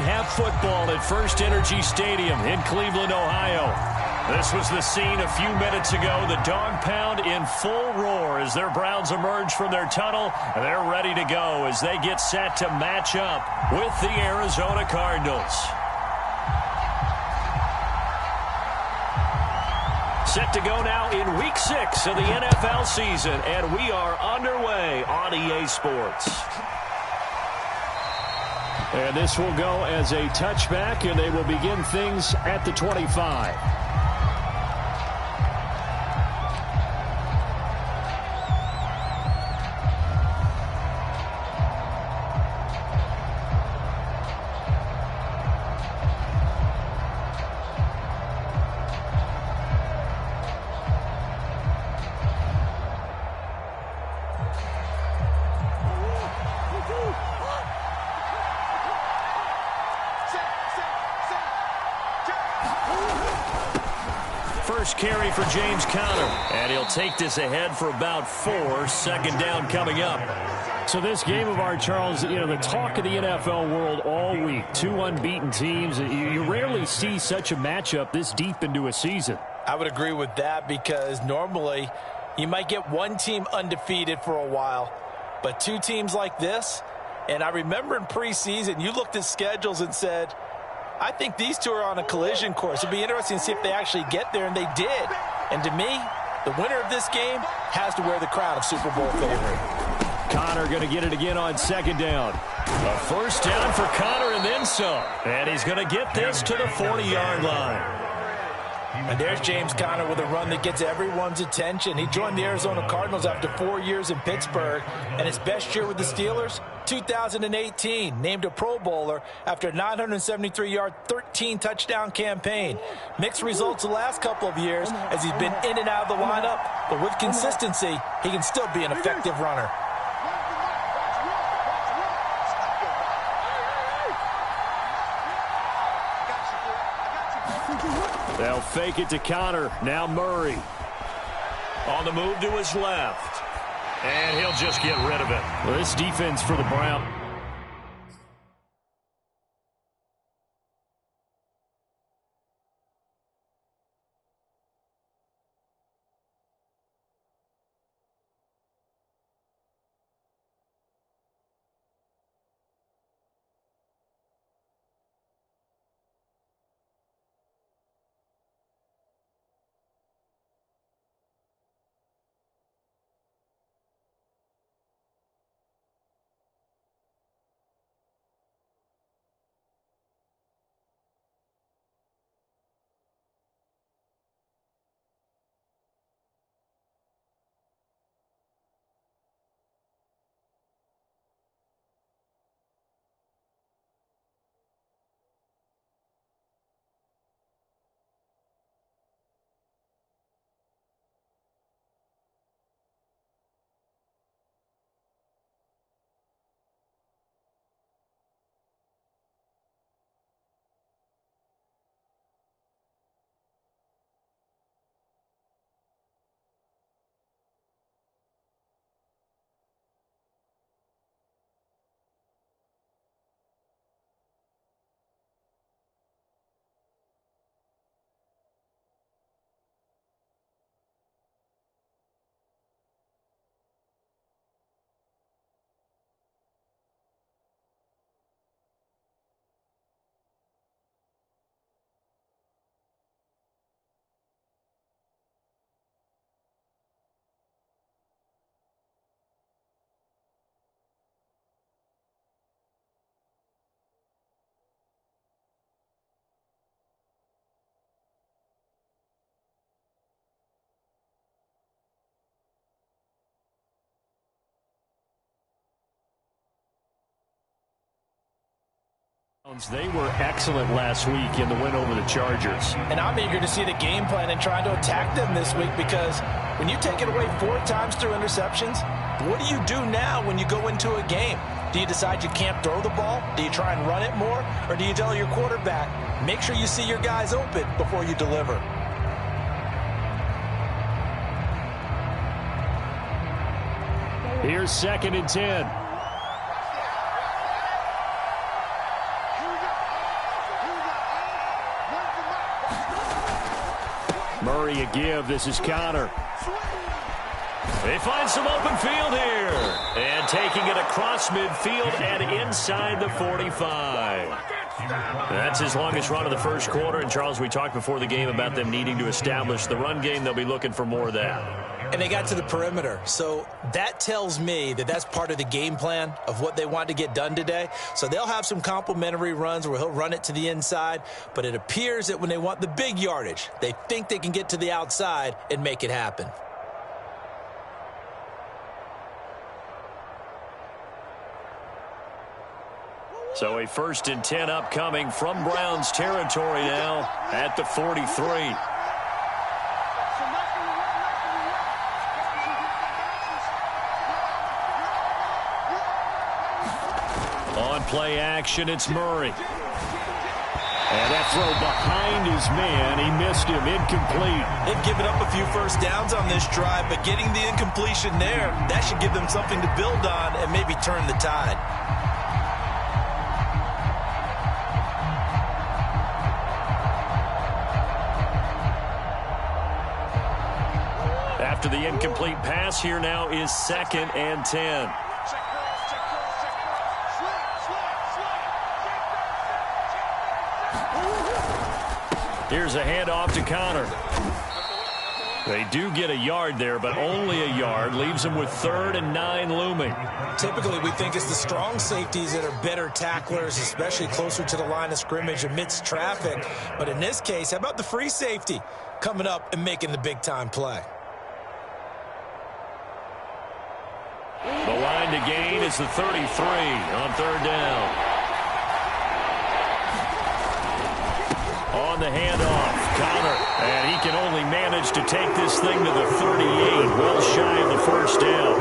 have football at First Energy Stadium in Cleveland, Ohio. This was the scene a few minutes ago. The dog pound in full roar as their Browns emerge from their tunnel. They're ready to go as they get set to match up with the Arizona Cardinals. Set to go now in Week 6 of the NFL season, and we are underway on EA Sports. And this will go as a touchback, and they will begin things at the 25. First carry for James Conner, and he'll take this ahead for about 4. Second down coming up. So this game of ours, Charles, the talk of the NFL world all week. 2 unbeaten teams. You rarely see such a matchup this deep into a season. I would agree with that because normally you might get one team undefeated for a while, but 2 teams like this, and I remember in preseason you looked at schedules and said, I think these 2 are on a collision course. It'd be interesting to see if they actually get there, and they did. And to me, the winner of this game has to wear the crown of Super Bowl favorite. Conner going to get it again on second down. A first down for Conner and then some. And he's going to get this to the 40-yard line. And there's James Conner with a run that gets everyone's attention. He joined the Arizona Cardinals after 4 years in Pittsburgh, and his best year with the Steelers, 2018, named a Pro Bowler after a 973-yard, 13-touchdown campaign. Mixed results the last couple of years as he's been in and out of the lineup, but with consistency, he can still be an effective runner. They'll fake it to Conner. Now Murray. On the move to his left. And he'll just get rid of it. Well, this defense for the Browns. They were excellent last week in the win over the Chargers. And I'm eager to see the game plan and trying to attack them this week because when you take it away 4 times through interceptions, what do you do now when you go into a game? Do you decide you can't throw the ball? Do you try and run it more? Or do you tell your quarterback, make sure you see your guys open before you deliver? Here's 2nd and 10. Murray a give. This is Connor. They find some open field here. And taking it across midfield and inside the 45. That's his longest run of the first quarter. And, Charles, we talked before the game about them needing to establish the run game. They'll be looking for more of that. And they got to the perimeter. So that tells me that that's part of the game plan of what they want to get done today. So they'll have some complimentary runs where he'll run it to the inside. But it appears that when they want the big yardage, they think they can get to the outside and make it happen. So a 1st and 10 upcoming from Browns territory now at the 43. On play action, it's Murray. And that throw behind his man, he missed him, incomplete. They've given up a few first downs on this drive, but getting the incompletion there, that should give them something to build on and maybe turn the tide. After the incomplete pass, here now is 2nd and 10. Here's a handoff to Connor. They do get a yard there, but only a yard. Leaves them with 3rd and 9 looming. Typically, we think it's the strong safeties that are better tacklers, especially closer to the line of scrimmage amidst traffic. But in this case, how about the free safety coming up and making the big-time play? The line to gain is the 33 on 3rd down. On the handoff, Connor, and he can only manage to take this thing to the 38, well shy of the 1st down.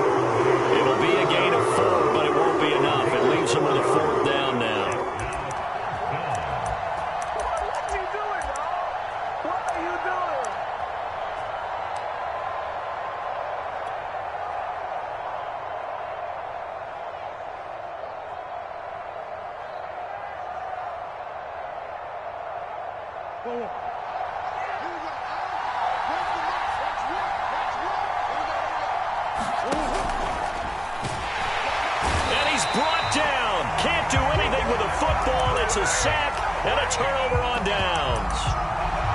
It'll be a gain of 4, but it won't be enough. It leaves him with a 4th down now. What are you doing, dog? What are you doing? And he's brought down. Can't do anything with a football. It's a sack and a turnover on downs.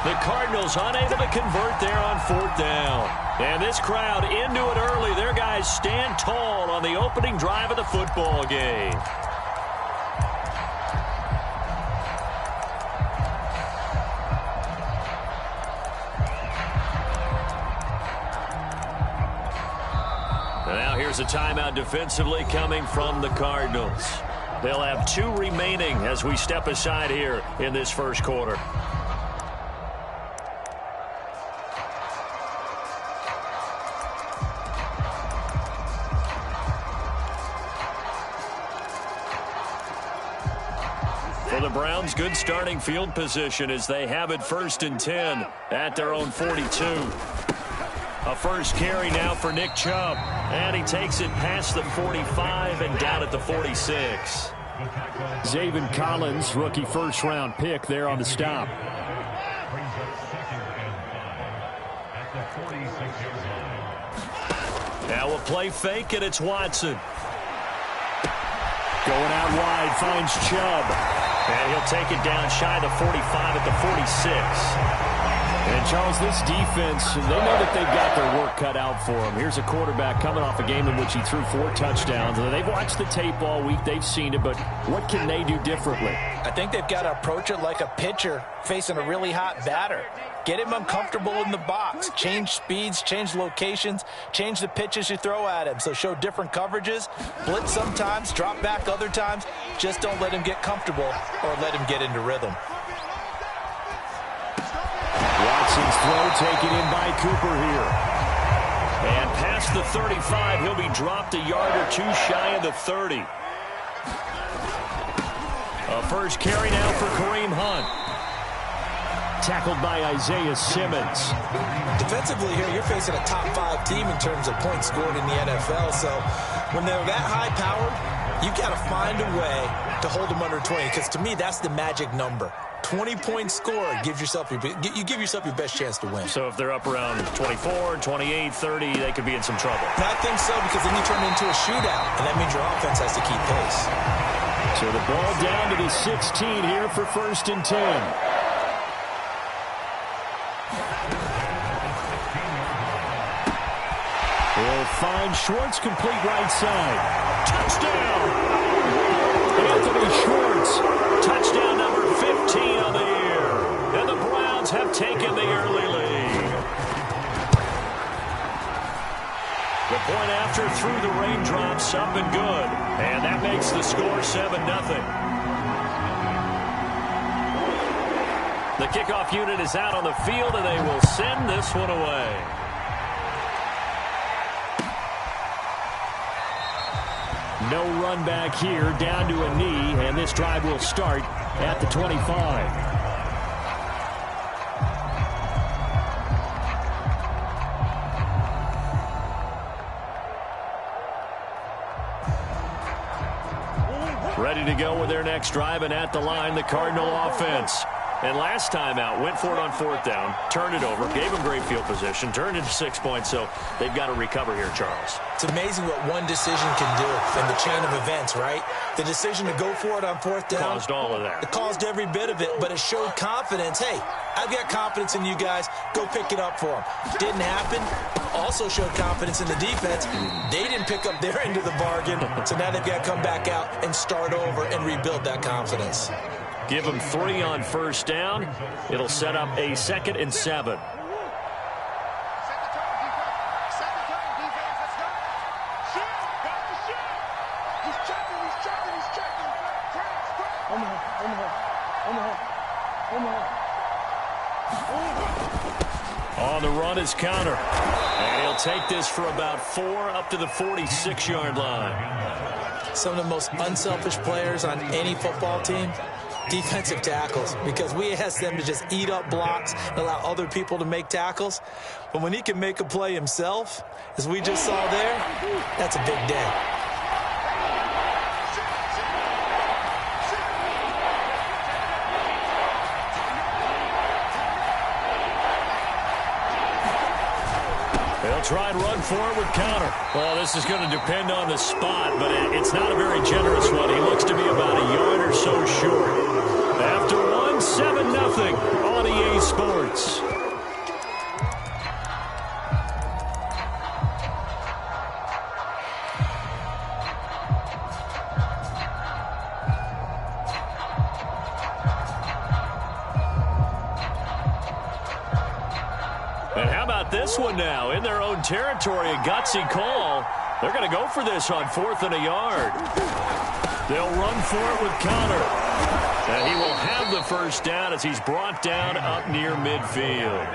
The Cardinals unable to convert there on 4th down. And this crowd into it early. Their guys stand tall on the opening drive of the football game. Here's a timeout defensively coming from the Cardinals. They'll have 2 remaining as we step aside here in this first quarter. For the Browns, good starting field position as they have it 1st and 10 at their own 42. A first carry now for Nick Chubb. And he takes it past the 45 and down at the 46. Zaven Collins, rookie 1st-round pick there on the stop. Now a play fake, and it's Watson. Going out wide, finds Chubb. And he'll take it down shy of the 45 at the 46. And, Charles, this defense, they know that they've got their work cut out for them. Here's a quarterback coming off a game in which he threw 4 touchdowns. They've watched the tape all week. They've seen it, but what can they do differently? I think they've got to approach it like a pitcher facing a really hot batter. Get him uncomfortable in the box. Change speeds, change locations, change the pitches you throw at him. So show different coverages, blitz sometimes, drop back other times. Just don't let him get comfortable or let him get into rhythm. Watson's throw taken in by Cooper here. And past the 35, he'll be dropped a yard or 2 shy of the 30. A first carry now for Kareem Hunt. Tackled by Isaiah Simmons. Defensively here, you're facing a top 5 team in terms of points scored in the NFL. So when they're that high-powered, You got to find a way to hold them under 20, because to me, that's the magic number. 20-point score gives yourself you give yourself your best chance to win. So if they're up around 24, 28, 30, they could be in some trouble. And I think so, because then you turn it into a shootout, and that means your offense has to keep pace. So the ball down to the 16 here for 1st and 10. Will find Schwartz, complete right side. Touchdown! Anthony Schwartz, touchdown number 15 on the year. And the Browns have taken the early lead. The point after through the raindrops, up and good. And that makes the score 7-0. The kickoff unit is out on the field, and they will send this one away. No run back here, down to a knee, and this drive will start at the 25. Ready to go with their next drive, and at the line, the Cardinal offense. And last time out, went for it on 4th down, turned it over, gave them great field position, turned it to 6 points, so they've got to recover here, Charles. It's amazing what one decision can do in the chain of events, right? The decision to go for it on 4th down. Caused all of that. It caused every bit of it, but it showed confidence. Hey, I've got confidence in you guys. Go pick it up for them. Didn't happen. Also showed confidence in the defense. They didn't pick up their end of the bargain, so now they've got to come back out and start over and rebuild that confidence. Give them 3 on 1st down. It'll set up a 2nd and 7. On the run is counter. And he'll take this for about 4 up to the 46-yard line. Some of the most unselfish players on any football team, defensive tackles, because we ask them to just eat up blocks and allow other people to make tackles. But when he can make a play himself, as we just saw there, that's a big day. They'll try and run forward with counter. Well, this is going to depend on the spot, but it's not a very generous one. He looks to be about a yard or so short. After 1, 7-0 on EA Sports. And how about this one now? In their own territory, a gutsy call. They're going to go for this on 4th and a yard. They'll run for it with counter. And he will have the 1st down as he's brought down up near midfield.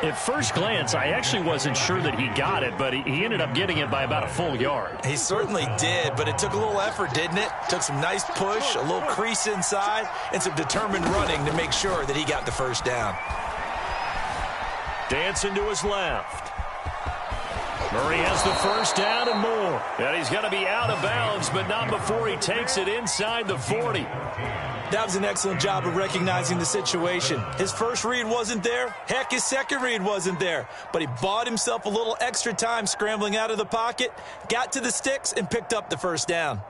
At first glance, I actually wasn't sure that he got it, but he ended up getting it by about a full yard. He certainly did, but it took a little effort, didn't it? Took some nice push, a little crease inside, and some determined running to make sure that he got the 1st down. Dancing to his left. Murray has the 1st down and more. And he's going to be out of bounds, but not before he takes it inside the 40. That was an excellent job of recognizing the situation. His first read wasn't there. Heck, his second read wasn't there. But he bought himself a little extra time scrambling out of the pocket, got to the sticks, and picked up the 1st down.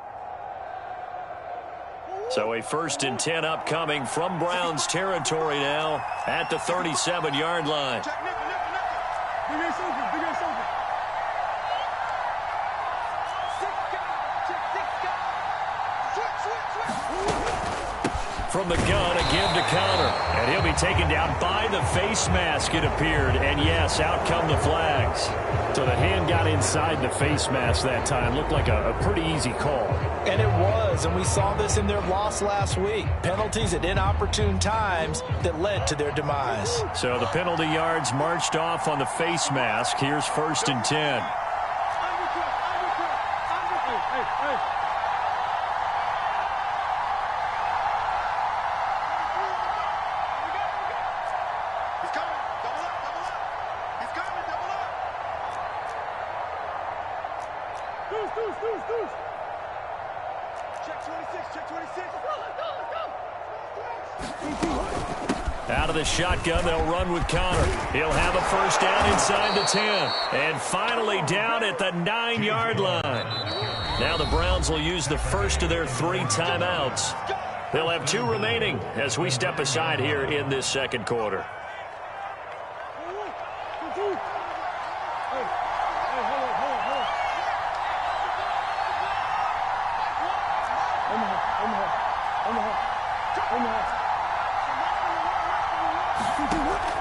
So a 1st and 10 upcoming from Browns territory now at the 37-yard line. From the gun, a give to counter. And he'll be taken down by the face mask, it appeared. And yes, out come the flags. So the hand got inside the face mask that time. Looked like a pretty easy call. And it was, and we saw this in their loss last week. Penalties at inopportune times that led to their demise. So the penalty yards marched off on the face mask. Here's 1st and 10. Out of the shotgun, they'll run with Connor. He'll have a first down inside the 10. And finally down at the 9-yard line. Now the Browns will use the first of their 3 timeouts. They'll have 2 remaining as we step aside here in this second quarter.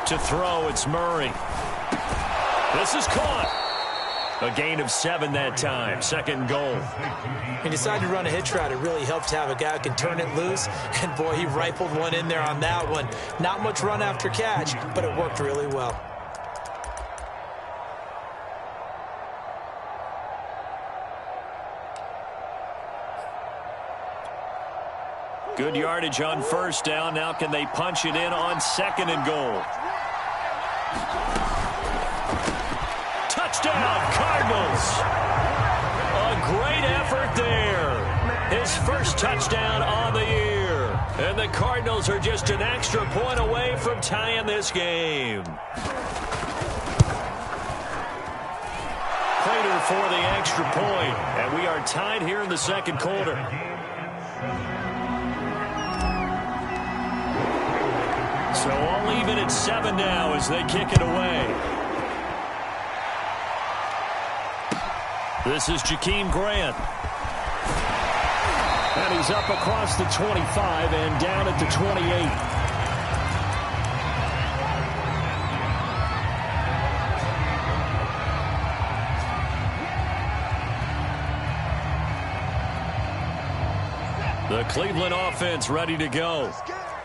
To throw, it's Murray. This is caught. A gain of 7 that time. Second goal. He decided to run a hitch route. It really helped to have a guy who can turn it loose. And, boy, he rifled one in there on that one. Not much run after catch, but it worked really well. Good yardage on first down. Now can they punch it in on second and goal? Touchdown, Cardinals. A great effort there. His first touchdown on the year. And the Cardinals are just an extra point away from tying this game. Prater for the extra point. And we are tied here in the second quarter. So all even at 7 now as they kick it away. This is Jakeem Grant. And he's up across the 25 and down at the 28. The Cleveland offense ready to go.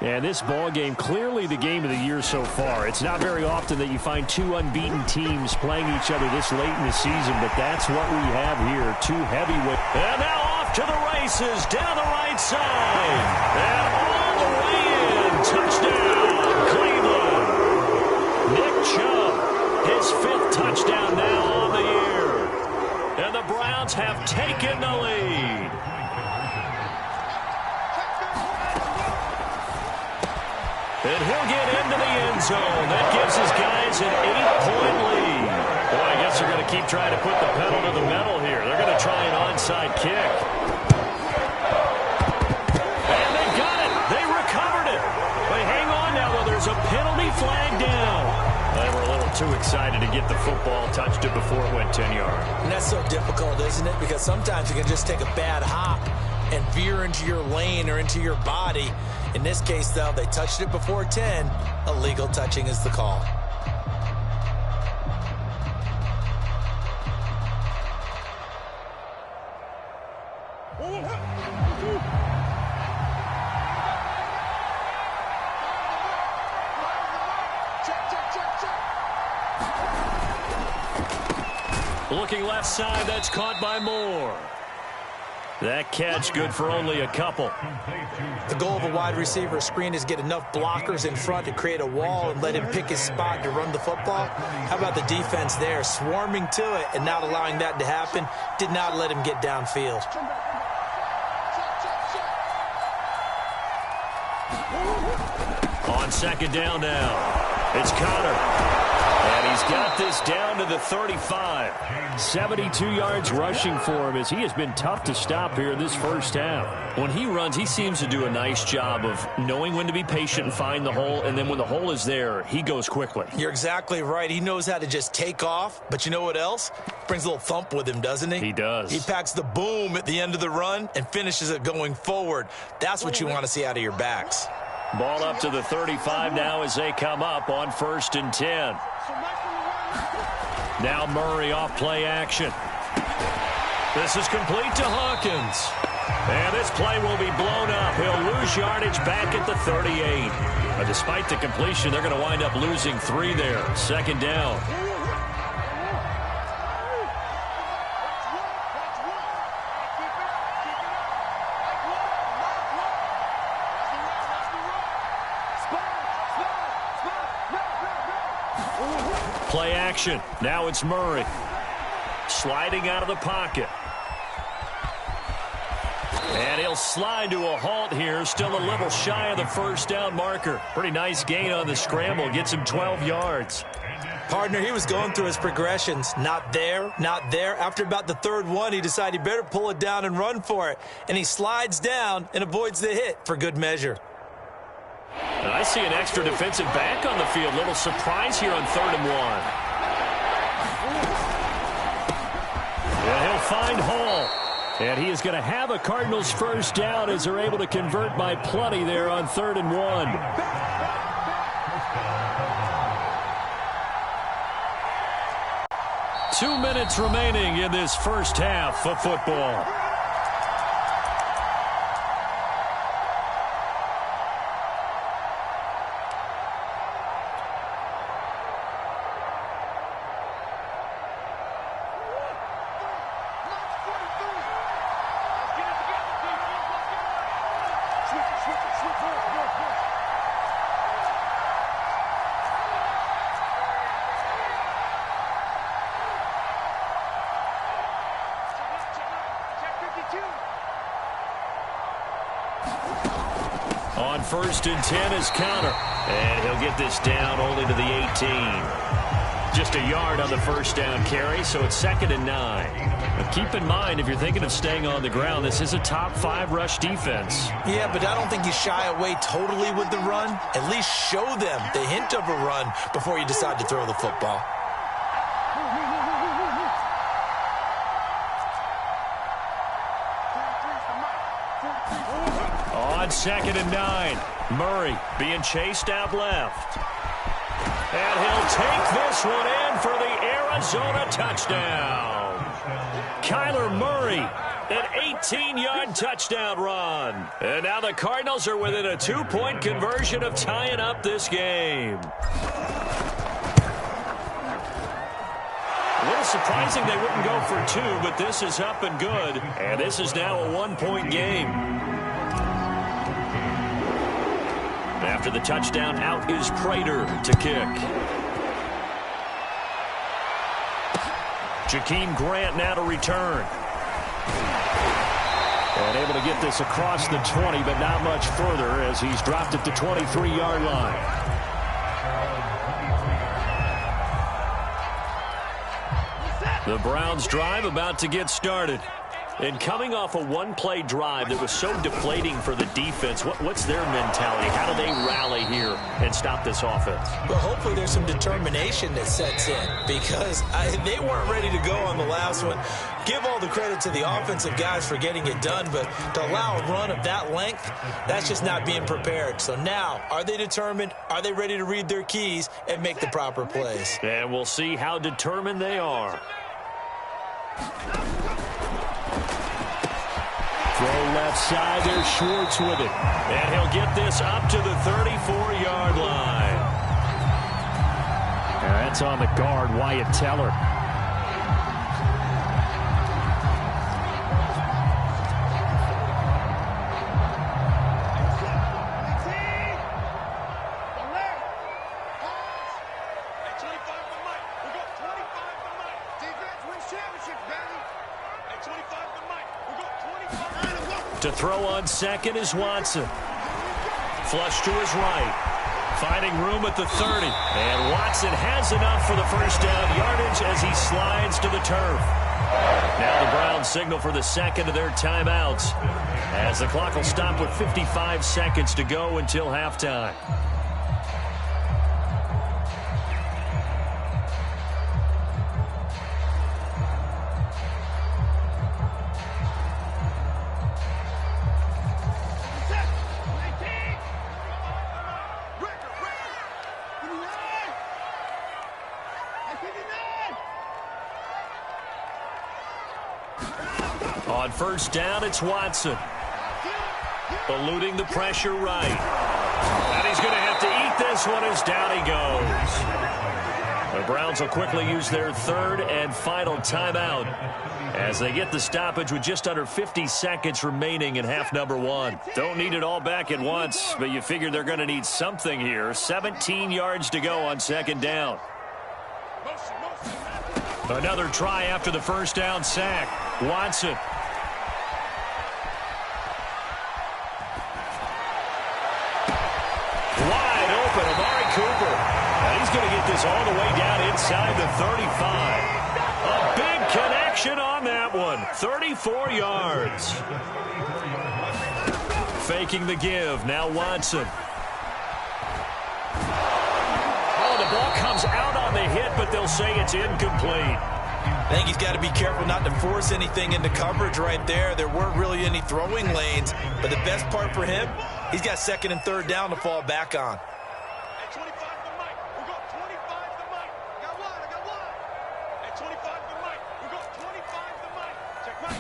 And this ball game, clearly the game of the year so far. It's not very often that you find 2 unbeaten teams playing each other this late in the season, but that's what we have here. 2 heavyweight. And now off to the races down the right side. And all the way in. Touchdown, Cleveland. Nick Chubb, his 5th touchdown now on the year. And the Browns have taken the lead. And he'll get into the end zone. That gives his guys an 8-point lead. Boy, I guess they're going to keep trying to put the pedal to the metal here. They're going to try an onside kick. And they got it. They recovered it. They hang on now, though. There's a penalty flag down. They were a little too excited to get the football, touched it before it went 10 yards. And that's so difficult, isn't it? Because sometimes you can just take a bad hop and veer into your lane or into your body. In this case, though, they touched it before 10. Illegal touching is the call. Looking left side, that's caught by Moore. That catch good for only a couple. The goal of a wide receiver screen is get enough blockers in front to create a wall and let him pick his spot to run the football. How about the defense there, swarming to it and not allowing that to happen? Did not let him get downfield. On second down now, it's Connor. And he's got this down to the 35. 72 yards rushing for him as he has been tough to stop here this first half. When he runs, he seems to do a nice job of knowing when to be patient and find the hole, and then when the hole is there, he goes quickly. You're exactly right. He knows how to just take off, but you know what else? Brings a little thump with him, doesn't he? He does. He packs the boom at the end of the run and finishes it going forward. That's what you want to see out of your backs. Ball up to the 35 now as they come up on 1st and 10. Now Murray off play action. This is complete to Hawkins. And this play will be blown up. He'll lose yardage back at the 38. But despite the completion, they're going to wind up losing 3 there. Second down. Play action. Now it's Murray. Sliding out of the pocket. And he'll slide to a halt here, still a little shy of the first down marker. Pretty nice gain on the scramble, gets him 12 yards. Partner, he was going through his progressions. Not there, not there. After about the third one, he decided he better pull it down and run for it. And he slides down and avoids the hit for good measure. And I see an extra defensive back on the field. Little surprise here on 3rd and 1. And he'll find Hall. And he is going to have a Cardinals first down as they're able to convert by plenty there on 3rd and 1. 2 minutes remaining in this first half of football. On 1st and 10 is counter. And he'll get this down only to the 18. Just a yard on the first down carry, so it's 2nd and 9. But keep in mind, if you're thinking of staying on the ground, this is a top 5 rush defense. Yeah, but I don't think you shy away totally with the run. At least show them the hint of a run before you decide to throw the football. On 2nd and 9, Murray being chased out left. And he'll take this one in for the Arizona touchdown. Kyler Murray, an 18-yard touchdown run. And now the Cardinals are within a 2-point conversion of tying up this game. A little surprising they wouldn't go for 2, but this is up and good. And this is now a 1-point game. After the touchdown, out is Prater to kick. Jakeem Grant now to return. And able to get this across the 20, but not much further as he's dropped at the 23-yard line. The Browns drive about to get started. And coming off a one-play drive that was so deflating for the defense, what's their mentality? How do they rally here and stop this offense? Well, hopefully there's some determination that sets in because they weren't ready to go on the last one. Give all the credit to the offensive guys for getting it done, but to allow a run of that length, that's just not being prepared. So now, are they determined? Are they ready to read their keys and make the proper plays? And we'll see how determined they are. Throw left side, there's Schwartz with it. And he'll get this up to the 34-yard line. And that's on the guard, Wyatt Teller. To throw on second is Watson. Flush to his right. Finding room at the 30. And Watson has enough for the first down yardage as he slides to the turf. Now the Browns signal for the second of their timeouts as the clock will stop with 55 seconds to go until halftime. On first down, it's Watson. Eluding the pressure right. And he's going to have to eat this one as down he goes. The Browns will quickly use their third and final timeout as they get the stoppage with just under 50 seconds remaining in half number one. Don't need it all back at once, but you figure they're going to need something here. 17 yards to go on second down. Another try after the first down sack. Watson. Wide open, Amari Cooper. And he's going to get this all the way down inside the 35. A big connection on that one. 34 yards. Faking the give. Now Watson. Oh, the ball comes out on the hit, but they'll say it's incomplete. I think he's got to be careful not to force anything into coverage right there. There weren't really any throwing lanes, but the best part for him, he's got second and third down to fall back on. At 25 the mic. We got 25 the mic. I got one. At 25 the mic. We got 25 the mic. Check my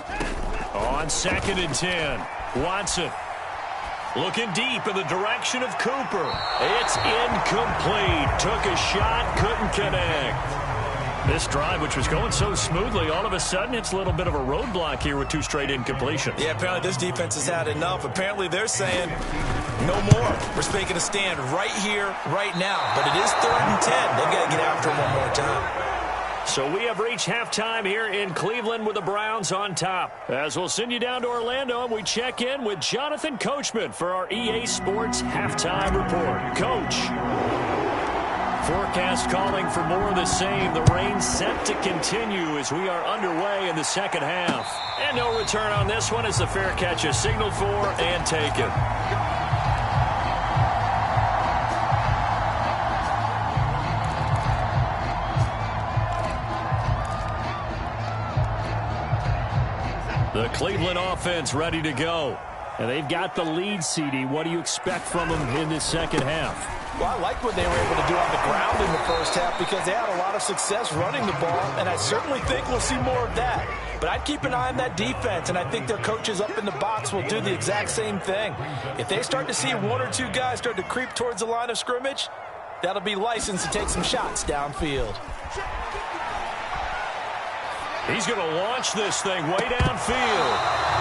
10. On second and 10, Watson. Looking deep in the direction of Cooper. It's incomplete. Took a shot, couldn't connect. This drive, which was going so smoothly, all of a sudden it's a little bit of a roadblock here with two straight incompletions. Yeah, apparently this defense has had enough. Apparently they're saying no more. We're making a stand right here, right now. But it is 3rd and 10. They've got to get after him one more time. So we have reached halftime here in Cleveland with the Browns on top. As we'll send you down to Orlando, and we check in with Jonathan Coachman for our EA Sports Halftime Report. Coach. Forecast calling for more of the same. The rain set to continue as we are underway in the second half. And no return on this one as the fair catch is signaled for and taken. The Cleveland offense ready to go. And they've got the lead, CD. What do you expect from them in this second half? Well, I like what they were able to do on the ground in the first half because they had a lot of success running the ball, and I certainly think we'll see more of that. But I'd keep an eye on that defense, and I think their coaches up in the box will do the exact same thing. If they start to see one or two guys start to creep towards the line of scrimmage, that'll be licensed to take some shots downfield. He's going to launch this thing way downfield.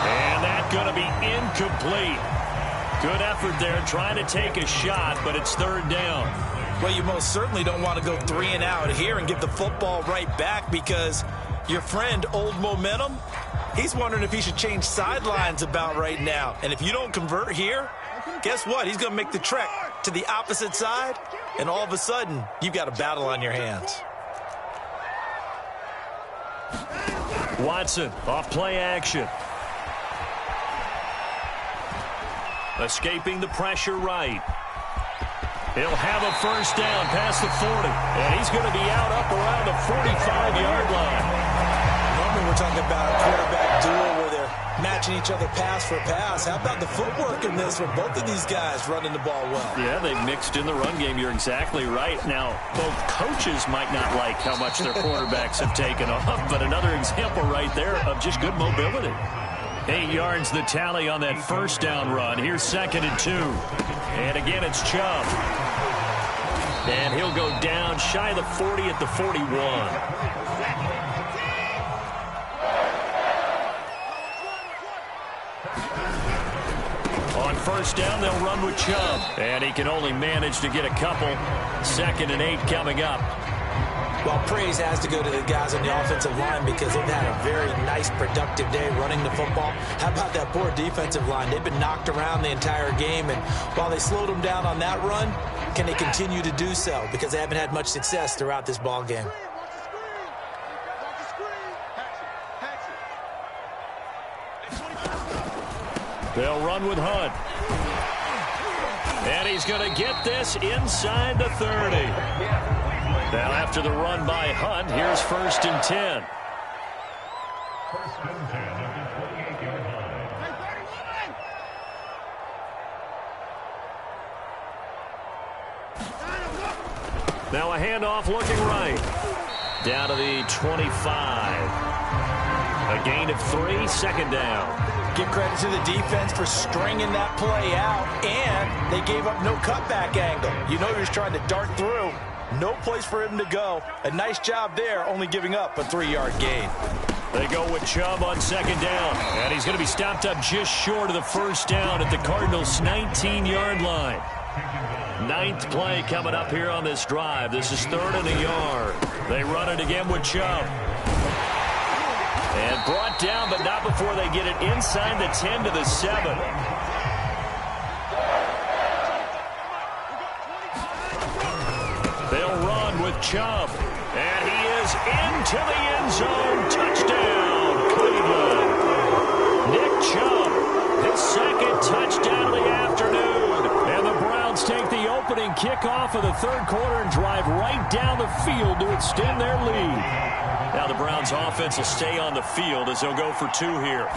And that's going to be incomplete. Good effort there trying to take a shot, but it's 3rd down. Well, you most certainly don't want to go 3 and out here and give the football right back because your friend, Old Momentum, he's wondering if he should change sidelines about right now. And if you don't convert here, guess what? He's going to make the trek to the opposite side, and all of a sudden, you've got a battle on your hands. Watson, off play action. Escaping the pressure right. He'll have a first down past the 40. And he's going to be out up around the 45-yard line. Normally we're talking about a quarterback duel where they're matching each other pass for pass. How about the footwork in this with both of these guys running the ball well? Yeah, they've mixed in the run game. You're exactly right. Now, both coaches might not like how much their quarterbacks have taken off, but another example right there of just good mobility. 8 yards the tally on that first down run. Here's 2nd and 2. And again, it's Chubb. And he'll go down shy of the 40 at the 41. On first down, they'll run with Chubb. And he can only manage to get a couple. 2nd and 8 coming up. Well, praise has to go to the guys on the offensive line because they've had a very nice, productive day running the football. How about that poor defensive line? They've been knocked around the entire game, and while they slowed them down on that run, can they continue to do so? Because they haven't had much success throughout this ball game. They'll run with Hunt. And he's going to get this inside the 30. Now after the run by Hunt, here's 1st and 10. Now a handoff looking right. Down to the 25. A gain of 3, 2nd down. Give credit to the defense for stringing that play out, and they gave up no cutback angle. You know he was trying to dart through. No place for him to go. A nice job there, only giving up a 3-yard gain. They go with Chubb on 2nd down, and he's going to be stopped up just short of the first down at the Cardinals' 19-yard line. 9th play coming up here on this drive. This is 3rd and a yard. They run it again with Chubb. And brought down, but not before they get it inside the 10 to the 7. They'll run with Chubb. And he is into the end zone. Touchdown, Cleveland. Nick Chubb, his second touchdown of the afternoon. And the Browns take the opening kickoff of the third quarter and drive right down the field to extend their lead. Now the Browns offense will stay on the field as they'll go for two here.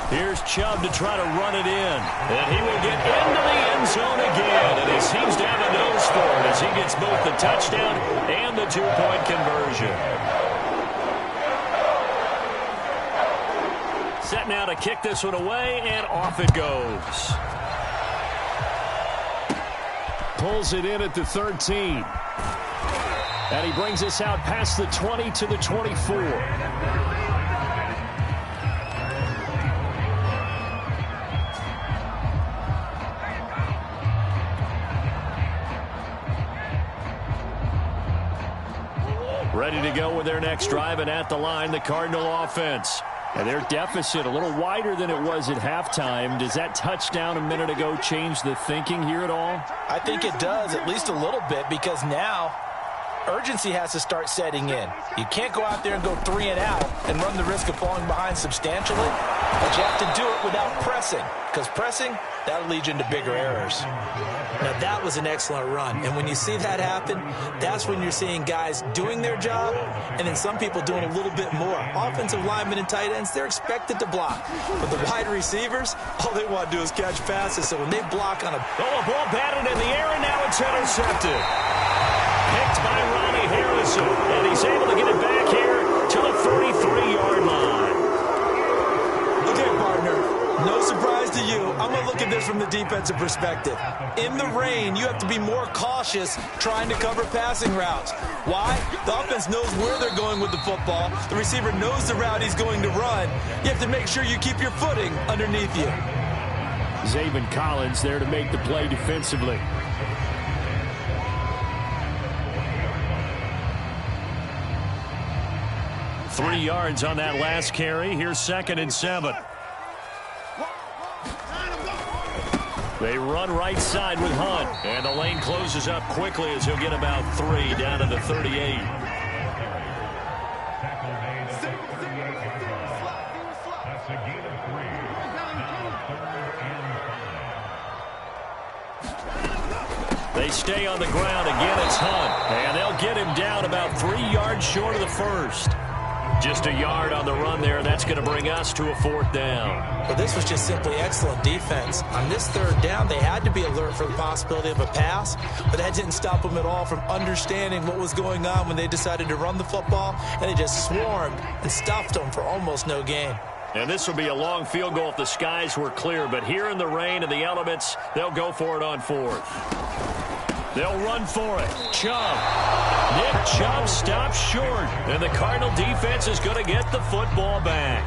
Here's Chubb to try to run it in. And he will get into the end zone again. And he seems to have a nose for it as he gets both the touchdown and the two-point conversion. Set now to kick this one away, and off it goes. Pulls it in at the 13. And he brings us out past the 20 to the 24. Ready to go with their next drive, and at the line, the Cardinal offense. And their deficit a little wider than it was at halftime. Does that touchdown a minute ago change the thinking here at all? I think it does, at least a little bit, because now urgency has to start setting in. You can't go out there and go 3 and out and run the risk of falling behind substantially, but you have to do it without pressing, because pressing, that'll lead you into bigger errors. Now, that was an excellent run, and when you see that happen, that's when you're seeing guys doing their job, and then some people doing a little bit more. Offensive linemen and tight ends, they're expected to block, but the wide receivers, all they want to do is catch passes, so when they block on a ball batted in the air, and now it's intercepted. Picked by Ronnie Harrison, and he's able to get it back here to the 33-yard line. Okay, partner, no surprise to you. I'm going to look at this from the defensive perspective. In the rain, you have to be more cautious trying to cover passing routes. Why? The offense knows where they're going with the football. The receiver knows the route he's going to run. You have to make sure you keep your footing underneath you. Zaven Collins there to make the play defensively. Three yards on that last carry. Here's 2nd and 7. They run right side with Hunt. And the lane closes up quickly as he'll get about 3 down to the 38. They stay on the ground. Again, it's Hunt. And they'll get him down about 3 yards short of the first. Just a yard on the run there. That's going to bring us to a 4th down. Well, this was just simply excellent defense. On this 3rd down, they had to be alert for the possibility of a pass, but that didn't stop them at all from understanding what was going on when they decided to run the football, and they just swarmed and stuffed them for almost no gain. And this will be a long field goal if the skies were clear, but here in the rain and the elements, they'll go for it on 4th. They'll run for it. Chubb. Nick Chubb stops short. And the Cardinal defense is going to get the football back.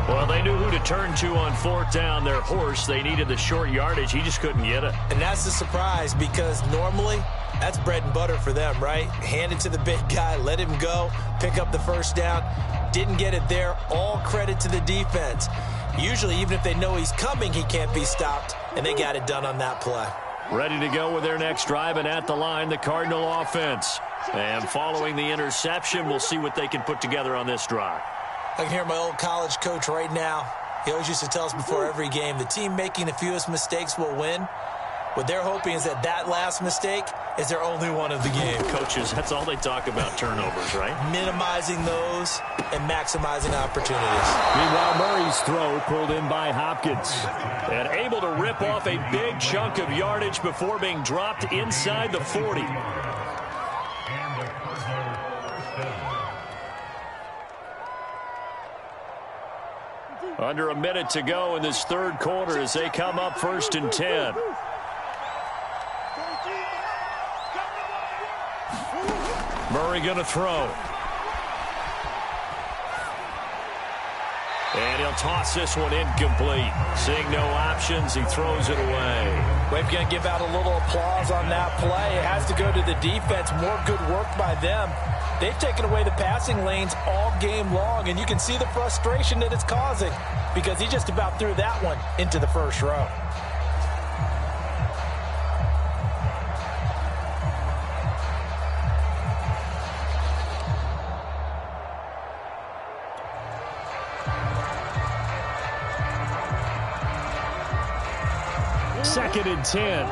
Well, they knew who to turn to on 4th down. Their horse, they needed the short yardage. He just couldn't get it. And that's the surprise, because normally that's bread and butter for them, right? Hand it to the big guy, let him go, pick up the 1st down. Didn't get it there. All credit to the defense. Usually, even if they know he's coming, he can't be stopped. And they got it done on that play. Ready to go with their next drive, and at the line, the Cardinal offense. And following the interception, we'll see what they can put together on this drive. I can hear my old college coach right now. He always used to tell us before every game, the team making the fewest mistakes will win. What they're hoping is that that last mistake is their only one of the game. Coaches, that's all they talk about, turnovers, right? Minimizing those and maximizing opportunities. Meanwhile, Murray's throw pulled in by Hopkins. And able to rip off a big chunk of yardage before being dropped inside the 40. Under a minute to go in this 3rd quarter as they come up 1st and 10. Murray going to throw. And he'll toss this one incomplete. Seeing no options, he throws it away. We're going to give out a little applause on that play. It has to go to the defense. More good work by them. They've taken away the passing lanes all game long, and you can see the frustration that it's causing because he just about threw that one into the 1st row. 2nd and 10.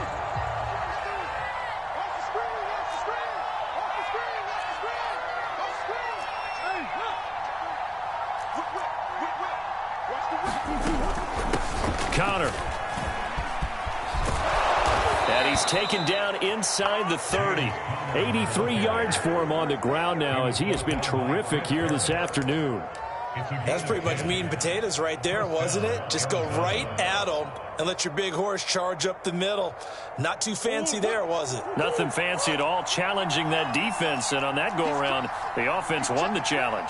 Connor. And he's taken down inside the 30. 83 yards for him on the ground now, as he has been terrific here this afternoon. That's pretty much meat and potatoes right there, wasn't it? Just go right at them and let your big horse charge up the middle. Not too fancy there, was it? Nothing fancy at all, challenging that defense. And on that go-around, the offense won the challenge.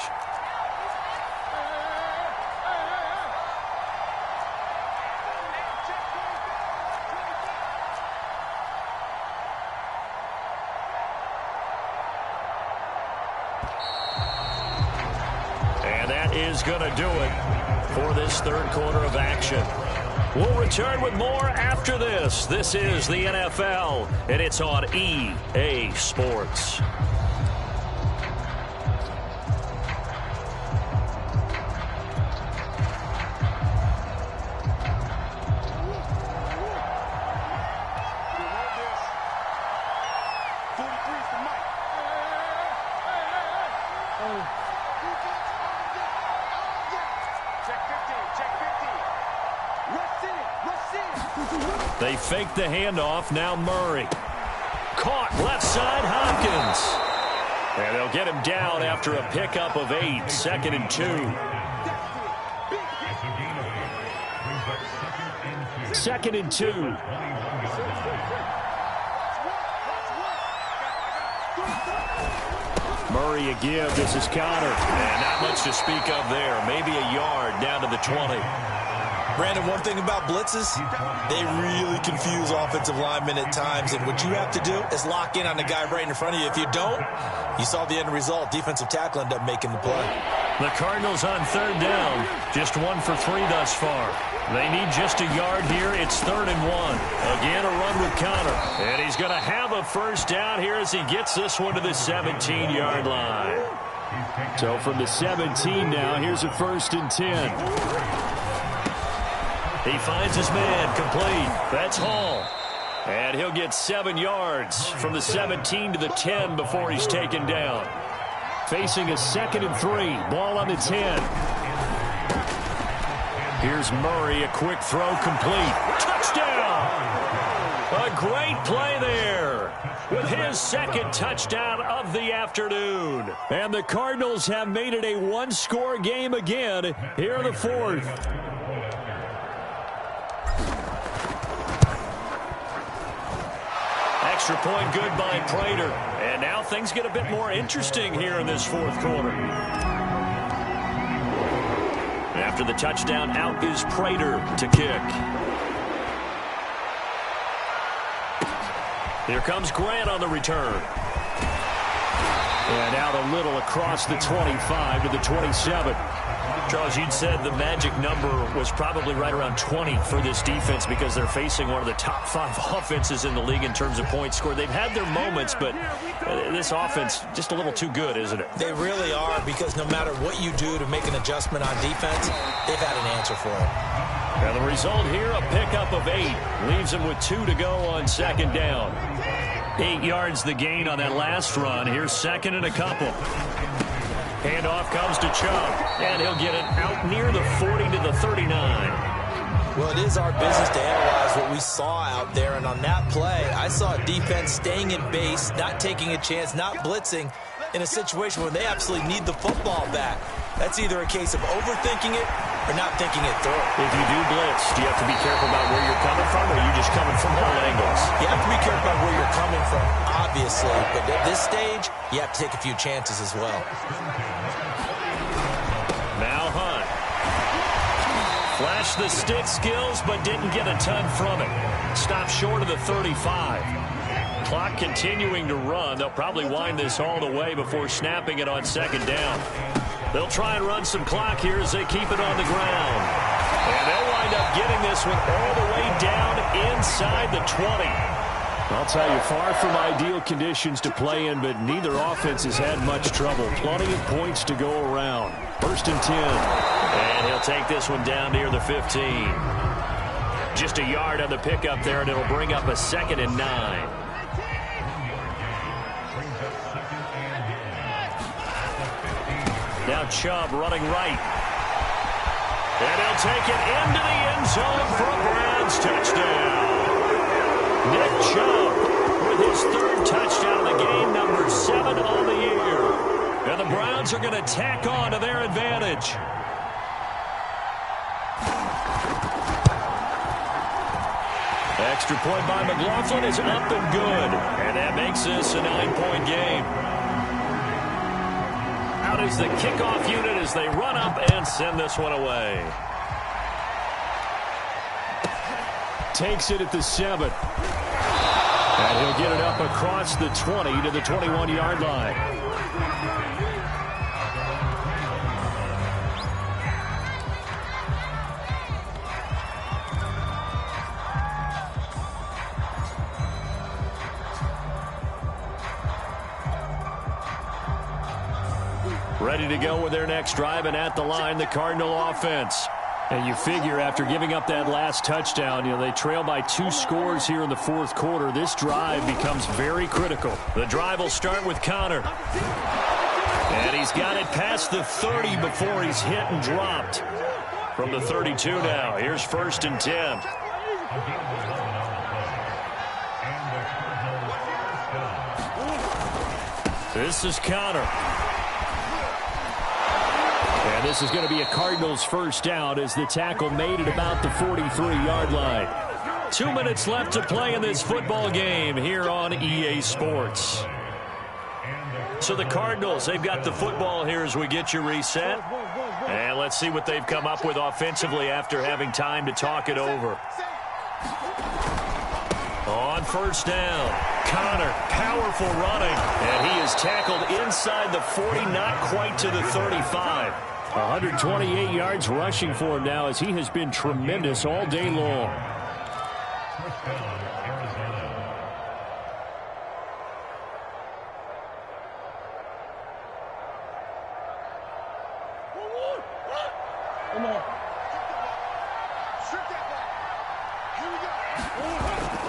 Is going to do it for this third quarter of action. We'll return with more after this. This is the NFL, and it's on EA Sports. They fake the handoff. Now Murray. Caught left side, Hopkins. And they'll get him down after a pickup of 8. 2nd and 2. 2nd and 2. Murray a give. This is Connor. And not much to speak of there. Maybe a yard down to the 20. Brandon, one thing about blitzes, they really confuse offensive linemen at times, and what you have to do is lock in on the guy right in front of you. If you don't, you saw the end result. Defensive tackle ended up making the play. The Cardinals on 3rd down, just 1 for 3 thus far. They need just a yard here. It's 3rd and 1. Again, a run with Connor, and he's going to have a first down here as he gets this one to the 17-yard line. So from the 17 now, here's a 1st and 10. He finds his man, complete. That's Hall. And he'll get 7 yards from the 17 to the 10 before he's taken down. Facing a 2nd and 3. Ball on the 10. Here's Murray, a quick throw, complete. Touchdown! A great play there with his 2nd touchdown of the afternoon. And the Cardinals have made it a one-score game again here in the 4th. Extra point good by Prater. And now things get a bit more interesting here in this 4th quarter. After the touchdown, out is Prater to kick. Here comes Grant on the return. And out a little across the 25 to the 27. Charles, you'd said the magic number was probably right around 20 for this defense because they're facing one of the top 5 offenses in the league in terms of points scored. They've had their moments, but this offense just a little too good, isn't it? They really are, because no matter what you do to make an adjustment on defense, they've had an answer for it. And the result here, a pickup of 8. Leaves them with 2 to go on 2nd down. 8 yards the gain on that last run. Here's 2nd and a couple. Handoff comes to Chubb, and he'll get it out near the 40 to the 39. Well, it is our business to analyze what we saw out there, and on that play, I saw a defense staying in base, not taking a chance, not blitzing in a situation where they absolutely need the football back. That's either a case of overthinking it or not thinking it through. If you do blitz, do you have to be careful about where you're coming from, or are you just coming from all angles? You have to be careful about where you're coming from, obviously, but at this stage, you have to take a few chances as well. Now Hunt. Flashed the stick skills, but didn't get a ton from it. Stopped short of the 35. Clock continuing to run. They'll probably wind this all the way before snapping it on 2nd down. They'll try and run some clock here as they keep it on the ground. And they'll wind up getting this one all the way down inside the 20. I'll tell you, far from ideal conditions to play in, but neither offense has had much trouble. Plenty of points to go around. 1st and 10. And he'll take this one down near the 15. Just a yard on the pickup there, and it'll bring up a 2nd and 9. Now Chubb running right. And he'll take it into the end zone for a Browns touchdown. Nick Chubb with his 3rd touchdown of the game, number 7 on the year. And the Browns are going to tack on to their advantage. Extra point by McLaughlin is up and good. And that makes this a 9-point game. Out is the kickoff unit as they run up and send this one away. Takes it at the 7. And he'll get it up across the 20 to the 21-yard line. Ready to go with their next drive, and at the line, the Cardinal offense. And you figure after giving up that last touchdown, they trail by 2 scores here in the 4th quarter. This drive becomes very critical. The drive will start with Connor. And he's got it past the 30 before he's hit and dropped. From the 32 now, here's 1st and 10. This is Connor. And this is going to be a Cardinals first down as the tackle made it about the 43-yard line. 2 minutes left to play in this football game here on EA Sports. So the Cardinals, they've got the football here as we get you reset. And let's see what they've come up with offensively after having time to talk it over. On first down, Connor, powerful running. And he is tackled inside the 40, not quite to the 35. 128 yards rushing for him now as he has been tremendous all day long.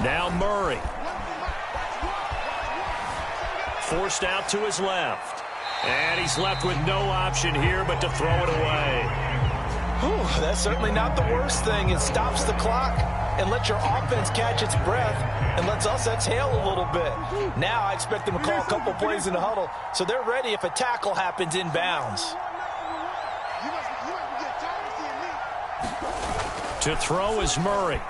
Now Murray. Forced out to his left. And he's left with no option here but to throw it away. Whew, that's certainly not the worst thing. It stops the clock and lets your offense catch its breath and lets us exhale a little bit. Now I expect them to call a couple plays in the huddle so they're ready if a tackle happens inbounds. To throw is Murray.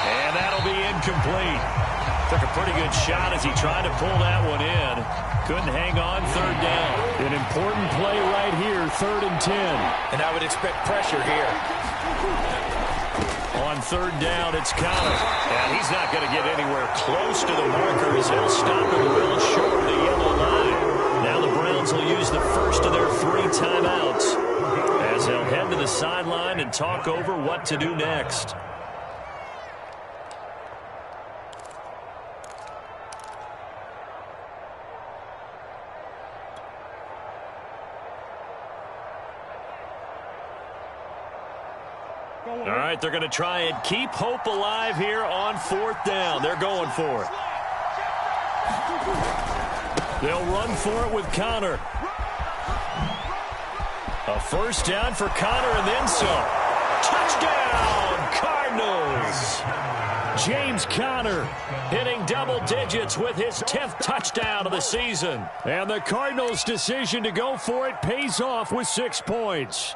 And that'll be incomplete. Took a pretty good shot as he tried to pull that one in. Couldn't hang on 3rd down. An important play right here, 3rd and 10. And I would expect pressure here. On 3rd down, it's Connor. And he's not going to get anywhere close to the marker as he'll stop him well short of the yellow line. Now the Browns will use the first of their 3 timeouts as they'll head to the sideline and talk over what to do next. All right, they're going to try and keep hope alive here on 4th down. They're going for it. They'll run for it with Connor. A first down for Connor and then some. Touchdown, Cardinals! James Conner hitting double digits with his 10th touchdown of the season. And the Cardinals' decision to go for it pays off with 6 points.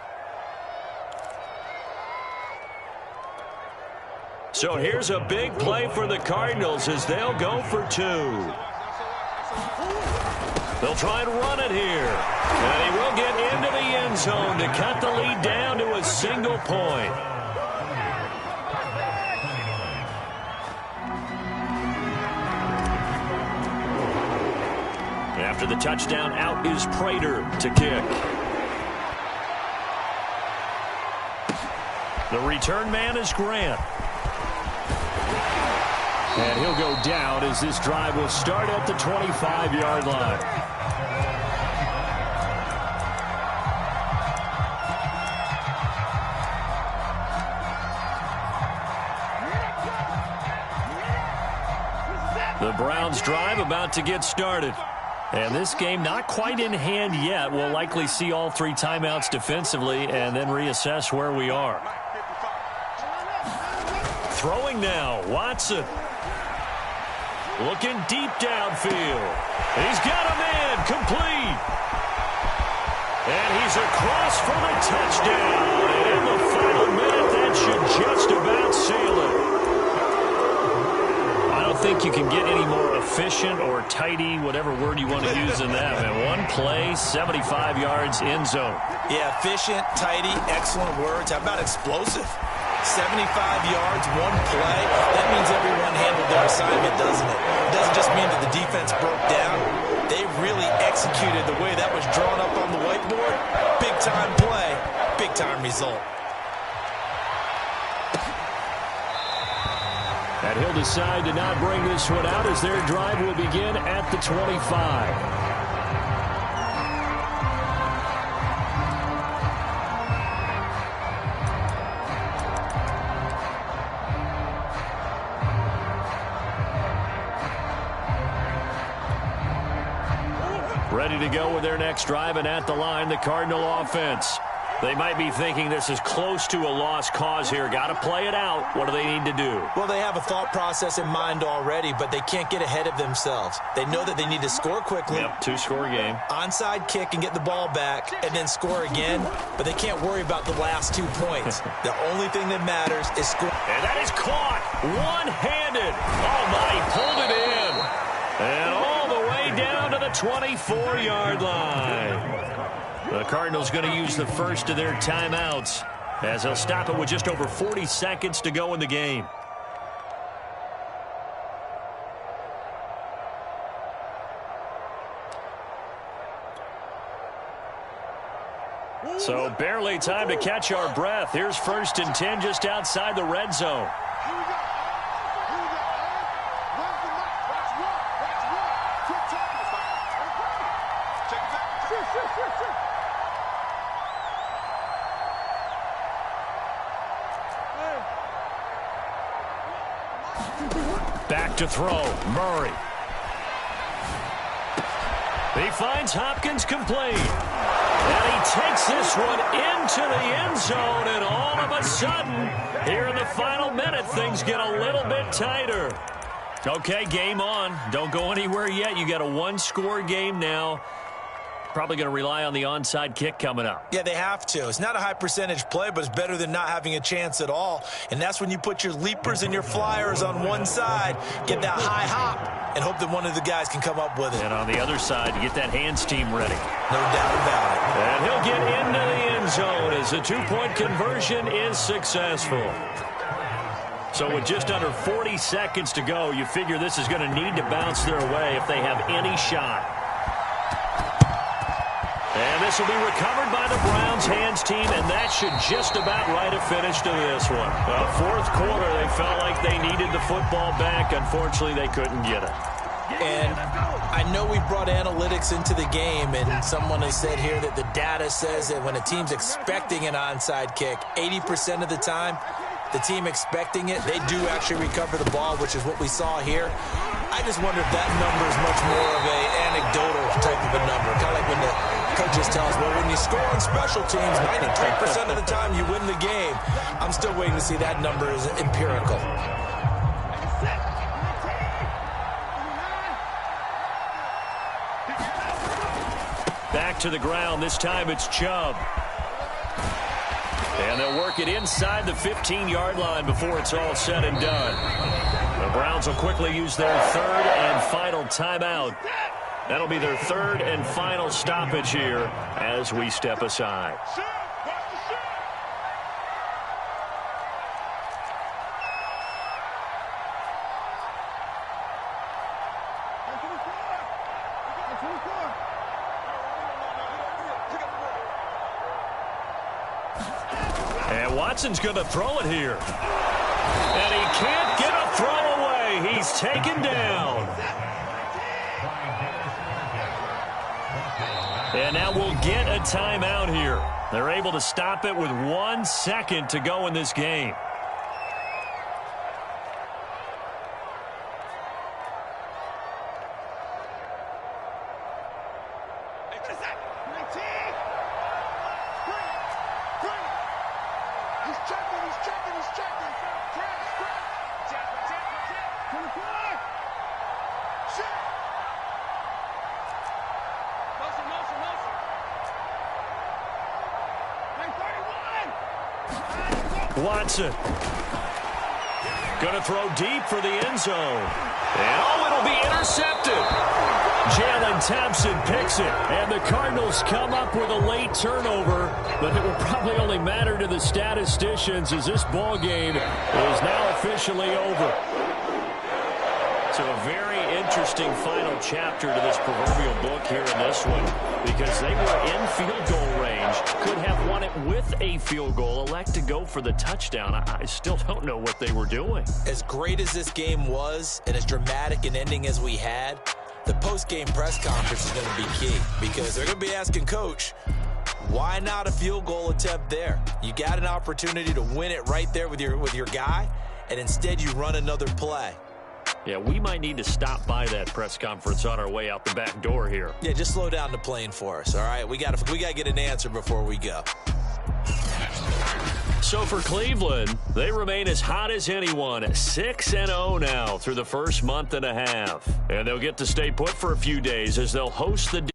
So here's a big play for the Cardinals as they'll go for 2. They'll try and run it here. And he will get into the end zone to cut the lead down to a single point. After the touchdown, out is Prater to kick. The return man is Grant. And he'll go down as this drive will start at the 25-yard line. The Browns drive about to get started. And this game not quite in hand yet. We'll likely see all 3 timeouts defensively and then reassess where we are. Throwing now, Watson. Looking deep downfield. He's got him in, complete. And he's across for the touchdown. And in the final minute, that should just about seal it. I don't think you can get any more efficient or tidy, whatever word you want to use in that, man. One play, 75 yards, end zone. Yeah, efficient, tidy, excellent words. How about explosive? 75 yards, one play. That means everyone handled their assignment, doesn't it? It doesn't just mean that the defense broke down. They really executed the way that was drawn up on the whiteboard. Big-time play, big-time result. And he'll decide to not bring this one out as their drive will begin at the 25. Ready to go with their next drive, and at the line, the Cardinal offense. They might be thinking this is close to a lost cause here. Got to play it out. What do they need to do? Well, they have a thought process in mind already, but they can't get ahead of themselves. They know that they need to score quickly. Yep, 2-score game. Onside kick and get the ball back and then score again, but they can't worry about the last 2 points. The only thing that matters is score. And that is caught one-handed. Oh, my, he pulled it in. And all the way down to the 24-yard line. The Cardinals going to use the first of their timeouts as they'll stop it with just over 40 seconds to go in the game. So barely time to catch our breath. Here's 1st and 10 just outside the red zone. Back to throw, Murray. He finds Hopkins complete. And he takes this one into the end zone, and all of a sudden, here in the final minute, things get a little bit tighter. Okay, game on. Don't go anywhere yet. You got a 1-score game now. Probably going to rely on the onside kick coming up. Yeah, they have to. It's not a high percentage play, but it's better than not having a chance at all. And that's when you put your leapers and your flyers on one side, get that high hop, and hope that one of the guys can come up with it. And on the other side, get that hands team ready. No doubt about it. And he'll get into the end zone as the 2-point conversion is successful. So with just under 40 seconds to go, you figure this is going to need to bounce their way if they have any shot. And this will be recovered by the Browns hands team, and that should just about write a finish to this one. Fourth quarter, they felt like they needed the football back. Unfortunately, they couldn't get it. And I know we brought analytics into the game, and someone has said here that the data says that when a team's expecting an onside kick, 80% of the time, the team expecting it, they do actually recover the ball, which is what we saw here. I just wonder if that number is much more of an anecdotal type of a number. Kind of like when the coaches tell us, well, when you score on special teams, 93% of the time you win the game. I'm still waiting to see that number is empirical. Back to the ground. This time it's Chubb. And they'll work it inside the 15-yard line before it's all said and done. The Browns will quickly use their 3rd and final timeout. That'll be their 3rd and final stoppage here as we step aside. And Watson's going to throw it here. And he can't get a throw away. He's taken down. And now we'll get a timeout here. They're able to stop it with 1 second to go in this game. What is that? 19. Bring it. He's checking. Press. 24. Shit. Motion. Hey, 31. Watson. Going to throw deep for the end zone. And, it'll be intercepted. Jalen Thompson picks it. And the Cardinals come up with a late turnover. But it will probably only matter to the statisticians as this ball game is now officially over. So a very interesting final chapter to this proverbial book here in this one, because they were in field goal range, could have won it with a field goal, elect to go for the touchdown. I still don't know what they were doing. As great as this game was and as dramatic an ending as we had, the post-game press conference is going to be key, because they're going to be asking Coach, why not a field goal attempt there? You got an opportunity to win it right there with your guy, and instead you run another play. Yeah, we might need to stop by that press conference on our way out the back door here. Yeah, just slow down the plane for us, all right? We got to get an answer before we go. So for Cleveland, they remain as hot as anyone, 6-0 now through the first month and a half. And they'll get to stay put for a few days as they'll host the